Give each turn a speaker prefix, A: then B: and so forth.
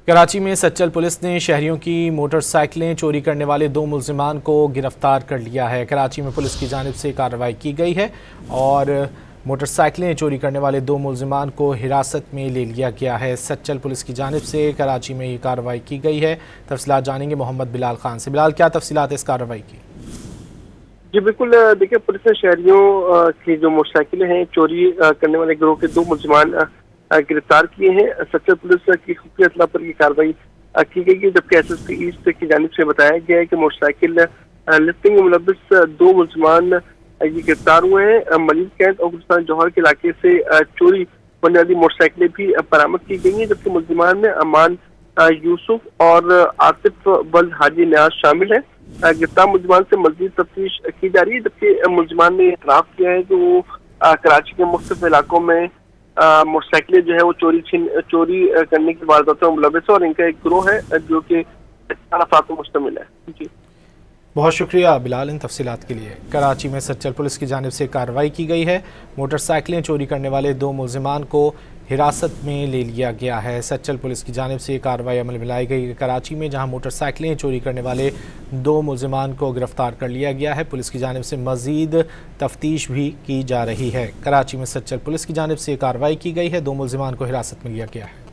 A: कराची में सच्चल पुलिस ने शहरियों की मोटरसाइकिलें चोरी करने वाले 2 मुल्जिमान को गिरफ्तार कर लिया है। कराची में पुलिस की जानिब से कार्रवाई की गई है और मोटरसाइकिलें चोरी करने वाले 2 मुल्जिमान को हिरासत में ले लिया गया है। सच्चल पुलिस की जानिब से कराची में ये कार्रवाई की गई है। तफसीलात जानेंगे मोहम्मद बिलाल खान से। बिलाल, क्या तफसीलात इस कार्रवाई की?
B: जी बिल्कुल, देखिए, पुलिस ने शहरियों की जो मोटरसाइकिलें हैं चोरी करने वाले गिरोह के 2 मुल्जिमान गिरफ्तार किए हैं। सच्चल पुलिस की खुफिया इत्तला पर ये कार्रवाई की गई है, जबकि SSP ईस्ट की जानिब से बताया गया है कि मोटरसाइकिल लिफ्टिंग में मुलव्वस 2 मुल्जिमान ये गिरफ्तार हुए हैं। मलिक कैंट और गुलिस्तान जौहर के इलाके से चोरी होने वाली मोटरसाइकिलें भी बरामद की गई हैं, जबकि मुल्जिमान में अमान यूसुफ और आसिफ वल्द हाजी न्याज शामिल है। गिरफ्तार मुल्जिमान से मजीद तफ्तीश की जा रही है, जबकि मुल्जिमान ने इतराफ किया है कि वो कराची के मुख्तलिफ इलाकों में मोटरसाइकिलें जो है वो चोरी करने की वारदातों में मुलव्वस है और इनका एक गिरोह है जो कि 4 अफराद पर मुश्तमिल है। जी,
A: बहुत शुक्रिया बिलाल इन तफसीलात के लिए। कराची में सच्चल पुलिस की जानिब से कार्रवाई की गई है। मोटरसाइकिलें चोरी करने वाले 2 मुल्जिमान को हिरासत में ले लिया गया है। सच्चल पुलिस की जानिब से कार्रवाई अमल में लाई गई है कराची में, जहां मोटरसाइकिलें चोरी करने वाले 2 मुल्जिमान को गिरफ्तार कर लिया गया है। पुलिस की जानिब से मज़ीद तफ्तीश भी की जा रही है। कराची में सच्चल पुलिस की जानिब से कार्रवाई की गई है। 2 मुल्जिमान को हिरासत में लिया गया है।